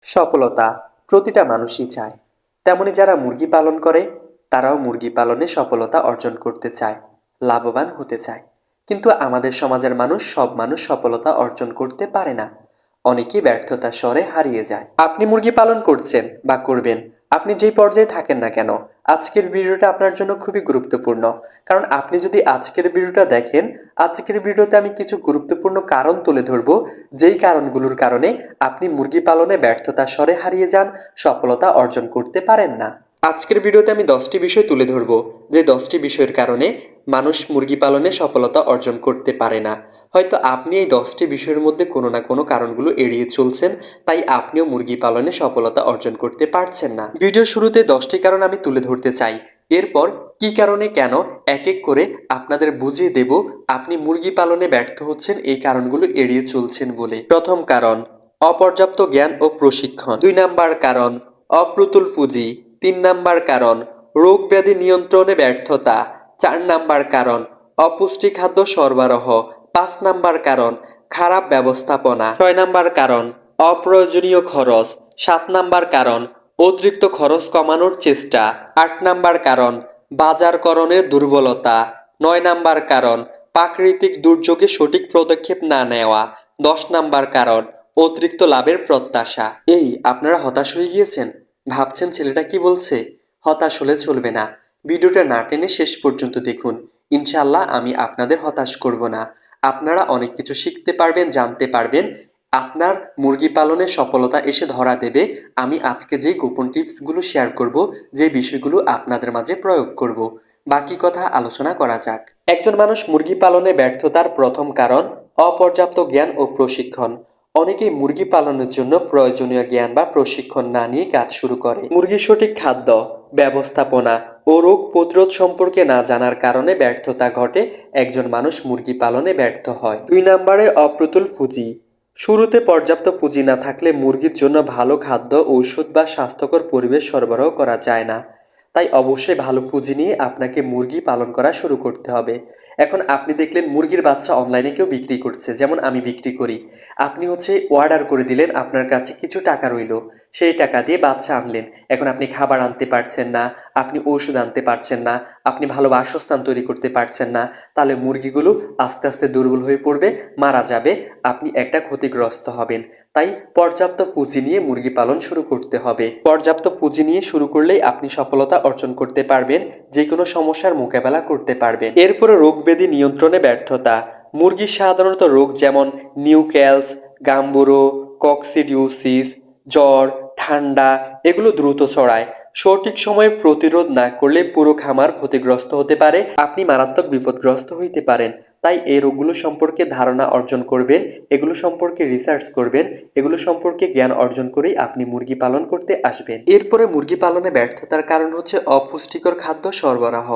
সফলতা প্রতিটা মানুষই চায়। তেমনি যারা মুরগি পালন করে তারাও মুরগি পালনে সফলতা অর্জন করতে চায়, লাভবান হতে চায়। কিন্তু আমাদের সমাজের সব মানুষ সফলতা অর্জন করতে পারে না। অনেকেই ব্যর্থতার স্বরে হারিয়ে যায়। আপনি মুরগি পালন করছেন বা করবেন, আপনি যেই পর্যায়ে থাকেন না কেন, আজকের ভিডিওটা আপনার জন্য খুবই গুরুত্বপূর্ণ। কারণ আপনি যদি আজকের ভিডিওটা দেখেন, আজকের ভিডিওতে আমি কিছু গুরুত্বপূর্ণ কারণ তুলে ধরব, যেই কারণগুলোর কারণে আপনি মুরগি পালনে ব্যর্থতার স্বরে হারিয়ে যান, সফলতা অর্জন করতে পারেন না। আজকের ভিডিওতে আমি 10টি বিষয় তুলে ধরব, যে 10টি বিষয়ের কারণে মানুষ মুরগি পালনে সফলতা অর্জন করতে পারে না। হয়তো আপনি এই 10টি বিষয়ের মধ্যে কোনো না কোনো কারণগুলো এড়িয়ে চলছেন, তাই আপনিও মুরগি পালনে সফলতা অর্জন করতে পারছেন না। ভিডিও শুরুতে 10টি কারণ আমি তুলে ধরতে চাই। এরপর কি কারণে কেন এক এক করে আপনাদের বুঝিয়ে দেব আপনি মুরগি পালনে ব্যর্থ হচ্ছেন এই কারণগুলো এড়িয়ে চলছেন বলে। প্রথম কারণ, অপর্যাপ্ত জ্ঞান ও প্রশিক্ষণ। 2 নাম্বার কারণ, অপ্রতুল পুঁজি। 3 নাম্বার কারণ, রোগ ব্যাধি নিয়ন্ত্রণে ব্যর্থতা। 4 নাম্বার কারণ, অপুষ্টি খাদ্য সরবরাহ। 5 নাম্বার কারণ, খারাপ ব্যবস্থাপনা। 6 নাম্বার কারণ, অপ্রয়োজনীয় খরচ। 7 নাম্বার কারণ, অতিরিক্ত খরচ কমানোর চেষ্টা। 8 নাম্বার কারণ, বাজারকরণের দুর্বলতা। 9 নাম্বার কারণ, প্রাকৃতিক দুর্যোগে সঠিক পদক্ষেপ না নেওয়া। 10 নাম্বার কারণ, অতিরিক্ত লাভের প্রত্যাশা। এই আপনারা হতাশ হয়ে গিয়েছেন, ভাবছেন ছেলেটা কি বলছে? হতাশ হলে চলবে না, ভিডিওটা না টেনে শেষ পর্যন্ত দেখুন। ইনশাল্লাহ আমি আপনাদের হতাশ করব না। আপনারা অনেক কিছু শিখতে পারবেন, জানতে পারবেন। আপনার মুরগি পালনে সফলতা এসে ধরা দেবে আমি আজকে যে গোপন টিপসগুলো শেয়ার করব, যে বিষয়গুলো আপনাদের মাঝে প্রয়োগ করব। বাকি কথা আলোচনা করা যাক। একজন মানুষ মুরগি পালনে ব্যর্থতার প্রথম কারণ, অপর্যাপ্ত জ্ঞান ও প্রশিক্ষণ। অনেকেই মুরগি পালনের জন্য প্রয়োজনীয় জ্ঞান বা প্রশিক্ষণ না নিয়ে কাজ শুরু করে। মুরগির সঠিক খাদ্য, ব্যবস্থাপনা ও রোগ প্রতিরোধ সম্পর্কে না জানার কারণে ব্যর্থতা ঘটে, একজন মানুষ মুরগি পালনে ব্যর্থ হয়। 2 নম্বরে, অপ্রতুল পুঁজি। শুরুতে পর্যাপ্ত পুঁজি না থাকলে মুরগির জন্য ভালো খাদ্য, ঔষধ বা স্বাস্থ্যকর পরিবেশ সরবরাহ করা যায় না। তাই অবশ্যই ভালো পুঁজি নিয়ে আপনাকে মুরগি পালন করা শুরু করতে হবে। এখন আপনি দেখলেন মুরগির বাচ্চা অনলাইনে কেউ বিক্রি করছে, যেমন আমি বিক্রি করি। আপনি অর্ডার করে দিলেন, আপনার কাছে কিছু টাকা রইল, সেই টাকা দিয়ে বাচ্চা আনলেন। এখন আপনি খাবার আনতে পারছেন না, আপনি ওষুধ আনতে পারছেন না, আপনি ভালো বাসস্থান তৈরি করতে পারছেন না, তাহলে মুরগিগুলো আস্তে আস্তে দুর্বল হয়ে পড়বে, মারা যাবে, আপনি একটা ক্ষতিগ্রস্ত হবেন। তাই পর্যাপ্ত পুঁজি নিয়ে মুরগি পালন শুরু করতে হবে। পর্যাপ্ত পুঁজি নিয়ে শুরু করলেই আপনি সফলতা অর্জন করতে পারবেন, যে কোনো সমস্যার মোকাবেলা করতে পারবেন। এরপরে রোগ ব্যাধি নিয়ন্ত্রণে ব্যর্থতা। মুরগির সাধারণত রোগ যেমন নিউক্যালস, গাম্বুরো, ককসিডিওসিস, জ্বর, ঠান্ডা এগুলো দ্রুত ছড়ায়। সঠিক সময়ে প্রতিরোধ না করলে পুরো খামার ক্ষতিগ্রস্ত হতে পারে, আপনি মারাত্মক বিপদগ্রস্ত হইতে পারেন। তাই এই রোগগুলো সম্পর্কে ধারণা অর্জন করবেন, এগুলো সম্পর্কে রিসার্চ করবেন, এগুলো সম্পর্কে জ্ঞান অর্জন করেই আপনি মুরগি পালন করতে আসবেন। এরপরে মুরগি পালনে ব্যর্থতার কারণ হচ্ছে অপুষ্টিকর খাদ্য সরবরাহ।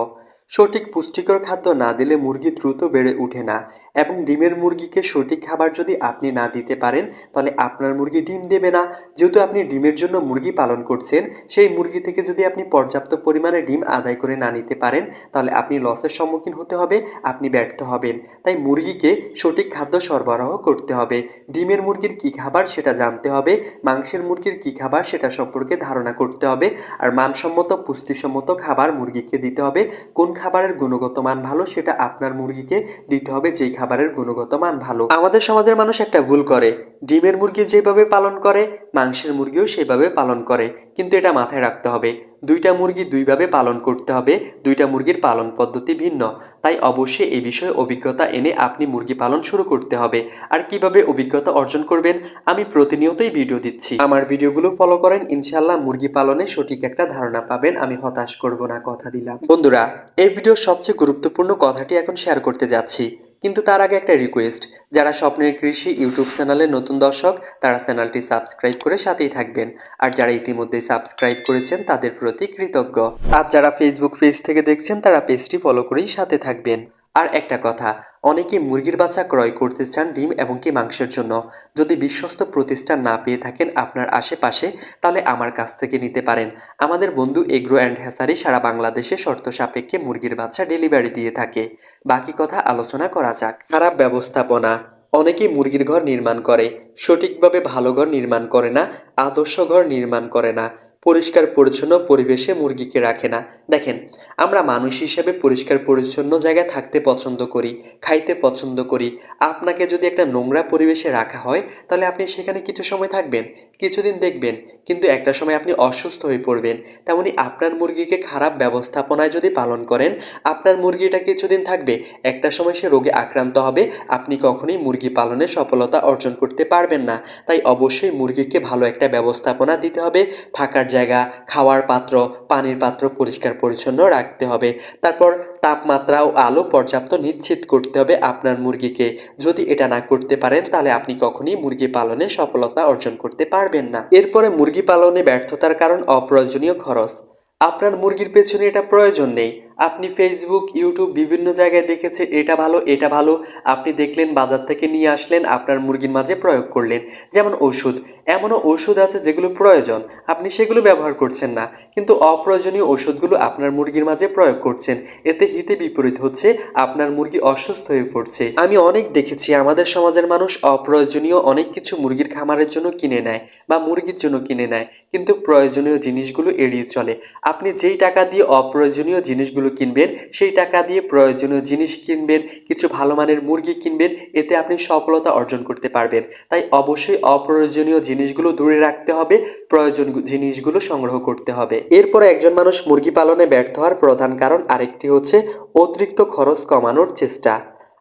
সঠিক পুষ্টিকর খাদ্য না দিলে মুরগি দ্রুত বেড়ে ওঠে না, এবং ডিমের মুরগিকে সঠিক খাবার যদি আপনি না দিতে পারেন তাহলে আপনার মুরগি ডিম দেবে না। যেহেতু আপনি ডিমের জন্য মুরগি পালন করছেন, সেই মুরগি থেকে যদি আপনি পর্যাপ্ত পরিমাণে ডিম আদায় করে না নিতে পারেন তাহলে আপনি লসের সম্মুখীন হতে হবে, আপনি ব্যর্থ হবেন। তাই মুরগিকে সঠিক খাদ্য সরবরাহ করতে হবে। ডিমের মুরগির কী খাবার সেটা জানতে হবে, মাংসের মুরগির কী খাবার সেটা সম্পর্কে ধারণা করতে হবে, আর মানসম্মত পুষ্টিসম্মত খাবার মুরগিকে দিতে হবে। কোন খাবারের গুণগত মান ভালো সেটা আপনার মুরগিকে দিতে হবে, যেই খাবারের গুণগত মান ভালো। আমাদের সমাজের মানুষ একটা ভুল করে, ডিমের মুরগি যেভাবে পালন করে মাংসের মুরগিও সেভাবে পালন করে, কিন্তু এটা মাথায় রাখতে হবে দুইটা মুরগি দুইভাবে পালন করতে হবে, দুইটা মুরগির পালন পদ্ধতি ভিন্ন। তাই অবশ্যই এই বিষয়ে অভিজ্ঞতা এনে আপনি মুরগি পালন শুরু করতে হবে। আর কিভাবে অভিজ্ঞতা অর্জন করবেন, আমি প্রতিনিয়তই ভিডিও দিচ্ছি, আমার ভিডিওগুলো ফলো করেন, ইনশাল্লাহ মুরগি পালনে সঠিক একটা ধারণা পাবেন, আমি হতাশ করব না, কথা দিলাম। বন্ধুরা, এই ভিডিওর সবচেয়ে গুরুত্বপূর্ণ কথাটি এখন শেয়ার করতে যাচ্ছি, কিন্তু তার আগে একটা রিকোয়েস্ট, যারা স্বপ্নের কৃষি ইউটিউব চ্যানেলে নতুন দর্শক তারা চ্যানেলটি সাবস্ক্রাইব করে সাথেই থাকবেন, আর যারা ইতিমধ্যেই সাবস্ক্রাইব করেছেন তাদের প্রতি কৃতজ্ঞ। আর যারা ফেসবুক পেজ থেকে দেখছেন তারা পেজটি ফলো করেই সাথে থাকবেন। আর একটা কথা, অনেকে মুরগির বাচ্চা ক্রয় করতে চান ডিম এবং কি মাংসের জন্য। যদি বিশ্বস্ত প্রতিষ্ঠান না পেয়ে থাকেন আপনার আশেপাশে, তাহলে আমার কাছ থেকে নিতে পারেন। আমাদের বন্ধু এগ্রো অ্যান্ড হ্যাসারি সারা বাংলাদেশে শর্ত সাপেক্ষে মুরগির বাচ্চা ডেলিভারি দিয়ে থাকে। বাকি কথা আলোচনা করা যাক। খারাপ ব্যবস্থাপনা। অনেকেই মুরগির ঘর নির্মাণ করে, সঠিকভাবে ভালো ঘর নির্মাণ করে না, আদর্শ ঘর নির্মাণ করে না, পরিষ্কার পরিচ্ছন্ন পরিবেশে মুরগিকে রাখে না। দেখেন, আমরা মানুষ হিসেবে পরিষ্কার পরিচ্ছন্ন জায়গায় থাকতে পছন্দ করি, খাইতে পছন্দ করি। আপনাকে যদি একটা নোংরা পরিবেশে রাখা হয়, তাহলে আপনি সেখানে কিছু সময় থাকবেন, কিছুদিন দেখবেন, কিন্তু একটা সময় আপনি অসুস্থ হয়ে পড়বেন। তেমনি আপনার মুরগিকে খারাপ ব্যবস্থাপনায় যদি পালন করেন, আপনার মুরগিটা কিছুদিন থাকবে, একটা সময় সে রোগে আক্রান্ত হবে, আপনি কখনোই মুরগি পালনে সফলতা অর্জন করতে পারবেন না। তাই অবশ্যই মুরগিকে ভালো একটা ব্যবস্থাপনা দিতে হবে, থাকার জায়গা, খাওয়ার পাত্র, পানির পাত্র পরিষ্কার পরিচ্ছন্ন রাখতে হবে। তারপর তাপমাত্রা ও আলো পর্যাপ্ত নিশ্চিত করতে হবে আপনার মুরগিকে। যদি এটা না করতে পারেন, তাহলে আপনি কখনোই মুরগি পালনে সফলতা অর্জন করতে পারবেন না। এরপরে মুরগি পালনে ব্যর্থতার কারণ অপ্রয়োজনীয় খরচ। আপনার মুরগির পেছনে এটা প্রয়োজন নেই। আপনি ফেসবুক, ইউটিউব বিভিন্ন জায়গায় দেখেছেন এটা ভালো, এটা ভালো। আপনি দেখলেন, বাজার থেকে নিয়ে আসলেন, আপনার মুরগির মাঝে প্রয়োগ করলেন। যেমন ওষুধ, এমনও ওষুধ আছে যেগুলো প্রয়োজন, আপনি সেগুলো ব্যবহার করছেন না, কিন্তু অপ্রয়োজনীয় ওষুধগুলো আপনার মুরগির মাঝে প্রয়োগ করছেন। এতে হিতে বিপরীত হচ্ছে, আপনার মুরগি অসুস্থ হয়ে পড়ছে। আমি অনেক দেখেছি আমাদের সমাজের মানুষ অপ্রয়োজনীয় অনেক কিছু মুরগির খামারের জন্য কিনে নেয় বা মুরগির জন্য কিনে নেয়, কিন্তু প্রয়োজনীয় জিনিসগুলো এড়িয়ে চলে। আপনি যেই টাকা দিয়ে অপ্রয়োজনীয় জিনিসগুলো কিনবেন, সেই টাকা দিয়ে প্রয়োজনীয় জিনিস কিনবেন, কিছু ভালো মানের মুরগি কিনবেন, এতে আপনি সফলতা অর্জন করতে পারবেন। তাই অবশ্যই অপ্রয়োজনীয় জিনিসগুলো দূরে রাখতে হবে, প্রয়োজন জিনিসগুলো সংগ্রহ করতে হবে। এরপরে একজন মানুষ মুরগি পালনে ব্যর্থ হওয়ার প্রধান কারণ আরেকটি হচ্ছে অতিরিক্ত খরচ কমানোর চেষ্টা।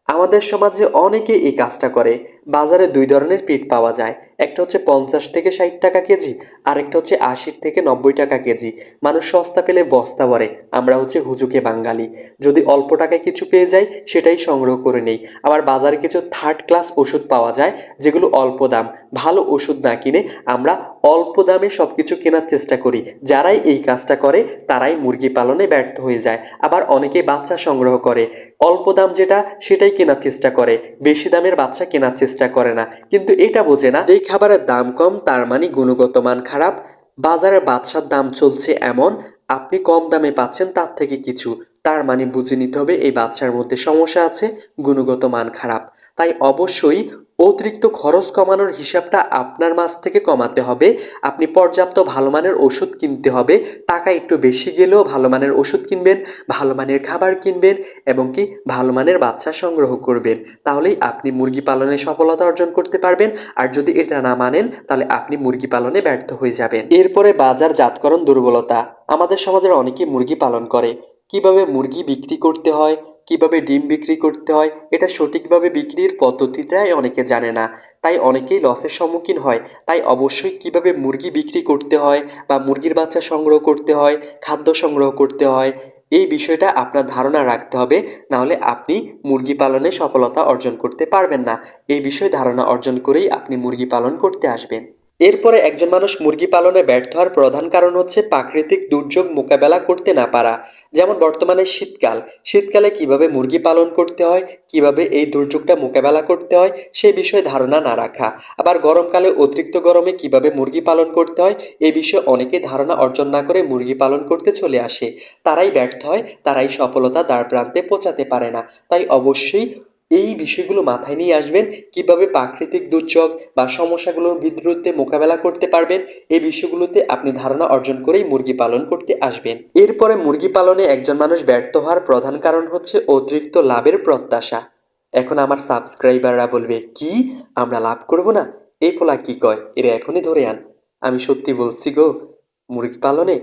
আমাদের সমাজে অনেকে এই কাজটা করে। বাজারে দুই ধরনের পিট পাওয়া যায়, একটা হচ্ছে 50 থেকে 60 টাকা কেজি, আরেকটা হচ্ছে 80 থেকে 90 টাকা কেজি। মানুষ সস্তা পেলে বস্তা ভরে, আমরা হচ্ছে হুজুকে বাঙালি। যদি অল্প টাকায় কিছু পেয়ে যাই, সেটাই সংগ্রহ করে নেই। আবার বাজারে কিছু থার্ড ক্লাস ওষুধ পাওয়া যায়, যেগুলো অল্প দাম। ভালো ওষুধ না কিনে আমরা অল্প দামে সব কিছু কেনার চেষ্টা করি। যারাই এই কাজটা করে, তারাই মুরগি পালনে ব্যর্থ হয়ে যায়। আবার অনেকে বাচ্চা সংগ্রহ করে, অল্প দাম যেটা সেটাই কেনার চেষ্টা করে, বেশি দামের বাচ্চা কেনার চেষ্টা করে না। কিন্তু এটা বোঝে না, যেই খাবারের দাম কম তার মানে গুণগত মান খারাপ। বাজারে বাচ্চার দাম চলছে এমন, আপনি কম দামে পাচ্ছেন তার থেকে কিছু, তার মানে বুঝে নিতে হবে এই বাচ্চার মধ্যে সমস্যা আছে, গুণগত মান খারাপ। তাই অবশ্যই অতিরিক্ত খরচ কমানোর হিসাবটা আপনার মাছ থেকে কমাতে হবে। আপনি পর্যাপ্ত ভালো মানের ওষুধ কিনতে হবে, টাকা একটু বেশি গেলেও ভালো মানের ওষুধ কিনবেন, ভালো মানের খাবার কিনবেন, এবং কি ভালো মানের বাচ্চা সংগ্রহ করবেন। তাহলেই আপনি মুরগি পালনে সফলতা অর্জন করতে পারবেন। আর যদি এটা না মানেন, তাহলে আপনি মুরগি পালনে ব্যর্থ হয়ে যাবেন। এরপরে বাজারজাতকরণ দুর্বলতা। আমাদের সমাজের অনেকেই মুরগি পালন করে, কিভাবে মুরগি বিক্রি করতে হয়, কিভাবে ডিম বিক্রি করতে হয়, এটা সঠিকভাবে বিক্রির পদ্ধতিটাই অনেকে জানে না। তাই অনেকেই লসের সম্মুখীন হয়। তাই অবশ্যই কিভাবে মুরগি বিক্রি করতে হয় বা মুরগির বাচ্চা সংগ্রহ করতে হয়, খাদ্য সংগ্রহ করতে হয়, এই বিষয়টা আপনার ধারণা রাখতে হবে। নাহলে আপনি মুরগি পালনে সফলতা অর্জন করতে পারবেন না। এই বিষয়ে ধারণা অর্জন করেই আপনি মুরগি পালন করতে আসবেন। এরপরে একজন মানুষ মুরগি পালনে ব্যর্থ হওয়ার প্রধান কারণ হচ্ছে প্রাকৃতিক দুর্যোগ মোকাবেলা করতে না পারা। যেমন বর্তমানে শীতকাল, শীতকালে কিভাবে মুরগি পালন করতে হয়, কিভাবে এই দুর্যোগটা মোকাবেলা করতে হয়, সেই বিষয়ে ধারণা না রাখা। আবার গরমকালে অতিরিক্ত গরমে কিভাবে মুরগি পালন করতে হয়, এই বিষয়ে অনেকে ধারণা অর্জন না করে মুরগি পালন করতে চলে আসে। তারাই ব্যর্থ হয়, তারাই সফলতা দ্বার প্রান্তে পৌঁছাতে পারে না। তাই অবশ্যই এই বিষয়গুলো মাথায় নিয়ে আসবেন, কিভাবে প্রাকৃতিক দুর্যোগ বা সমস্যাগুলোর বিরুদ্ধে মোকাবেলা করতে পারবেন। এই বিষয়গুলোতে আপনি ধারণা অর্জন করেই মুরগি পালন করতে আসবেন। এরপরে মুরগি পালনে একজন মানুষ ব্যর্থ হওয়ার প্রধান কারণ হচ্ছে অতিরিক্ত লাভের প্রত্যাশা। এখন আমার সাবস্ক্রাইবাররা বলবে, কি আমরা লাভ করব না? এই পোলা কি কয়, এরা এখনই ধরে আন। আমি সত্যি বলছি গো, মুরগি পালনে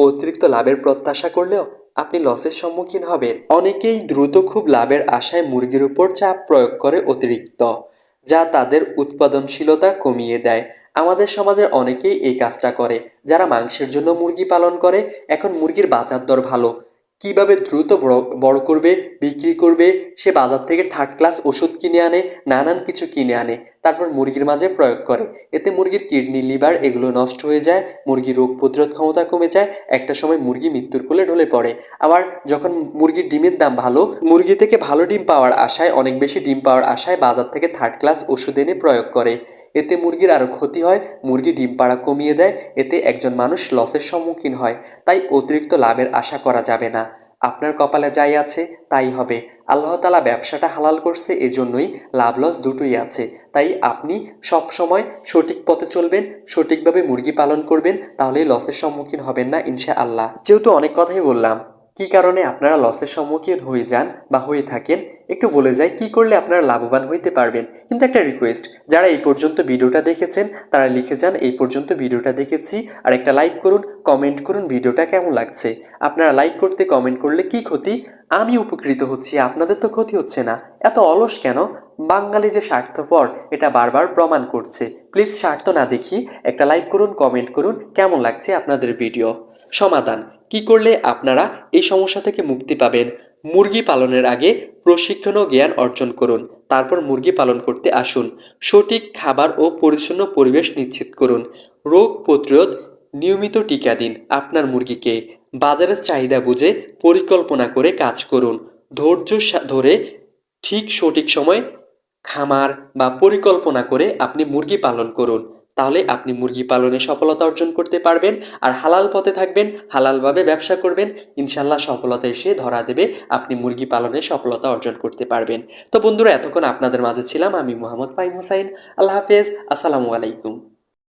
অতিরিক্ত লাভের প্রত্যাশা করলেও আপনি লসের সম্মুখীন হবেন। অনেকেই দ্রুত খুব লাভের আশায় মুরগির উপর চাপ প্রয়োগ করে অতিরিক্ত, যা তাদের উৎপাদনশীলতা কমিয়ে দেয়। আমাদের সমাজের অনেকেই এই কাজটা করে। যারা মাংসের জন্য মুরগি পালন করে, এখন মুরগির বাজার দর ভালো, কিভাবে দ্রুত বড় করবে, বিক্রি করবে, সে বাজার থেকে থার্ড ক্লাস ওষুধ কিনে আনে, নানান কিছু কিনে আনে, তারপর মুরগির মাঝে প্রয়োগ করে। এতে মুরগির কিডনি, লিভার এগুলো নষ্ট হয়ে যায়, মুরগির রোগ প্রতিরোধ ক্ষমতা কমে যায়, একটা সময় মুরগি মৃত্যুর কোলে ঢলে পড়ে। আবার যখন মুরগির ডিমের দাম ভালো, মুরগি থেকে ভালো ডিম পাওয়ার আশায়, অনেক বেশি ডিম পাওয়ার আশায় বাজার থেকে থার্ড ক্লাস ওষুধ এনে প্রয়োগ করে। এতে মুরগির আরও ক্ষতি হয়, মুরগি ডিম পাড়া কমিয়ে দেয়, এতে একজন মানুষ লসের সম্মুখীন হয়। তাই অতিরিক্ত লাভের আশা করা যাবে না। আপনার কপালে যাই আছে তাই হবে। আল্লাহ তাআলা ব্যবসাটা হালাল করছে, এজন্যই লাভ লস দুটোই আছে। তাই আপনি সব সময় সঠিক পথে চলবেন, সঠিকভাবে মুরগি পালন করবেন, তাহলেই লসের সম্মুখীন হবেন না ইনশাআল্লাহ। যেহেতু অনেক কথাই বললাম, কি কারণে আপনারা লসের সম্মুখীন হয়ে যান বা হয়ে থাকেন একটু বলে যাই, কি করলে আপনারা লাভবান হইতে পারবেন। কিন্তু একটা রিকোয়েস্ট, যারা এই পর্যন্ত ভিডিওটা দেখেছেন তারা লিখে যান এই পর্যন্ত ভিডিওটা দেখেছি, আর একটা লাইক করুন, কমেন্ট করুন ভিডিওটা কেমন লাগছে। আপনারা লাইক করতে কমেন্ট করলে কি ক্ষতি? আমি উপকৃত হচ্ছি, আপনাদের তো ক্ষতি হচ্ছে না। এত অলস কেন? বাঙালি যে স্বার্থপর এটা বারবার প্রমাণ করছে। প্লিজ স্বার্থ না দেখি একটা লাইক করুন, কমেন্ট করুন কেমন লাগছে আপনাদের ভিডিও। সমাধান, কি করলে আপনারা এই সমস্যা থেকে মুক্তি পাবেন? মুরগি পালনের আগে প্রশিক্ষণ ও জ্ঞান অর্জন করুন, তারপর মুরগি পালন করতে আসুন। সঠিক খাবার ও পরিচ্ছন্ন পরিবেশ নিশ্চিত করুন। রোগ প্রতিরোধ নিয়মিত টিকা দিন আপনার মুরগিকে। বাজারের চাহিদা বুঝে পরিকল্পনা করে কাজ করুন। ধৈর্য ধরে ঠিক সঠিক সময় খামার বা পরিকল্পনা করে আপনি মুরগি পালন করুন। তাহলে আপনি মুরগি পালনে সফলতা অর্জন করতে পারবেন, আর হালাল পথে থাকবেন, হালালভাবে ব্যবসা করবেন, ইনশাল্লাহ সফলতা এসে ধরা দেবে, আপনি মুরগি পালনে সফলতা অর্জন করতে পারবেন। তো বন্ধুরা, এতক্ষণ আপনাদের মাঝে ছিলাম আমি মোহাম্মদ ফাহিম হোসাইন। আল্লাহ হাফেজ, আসসালামু আলাইকুম।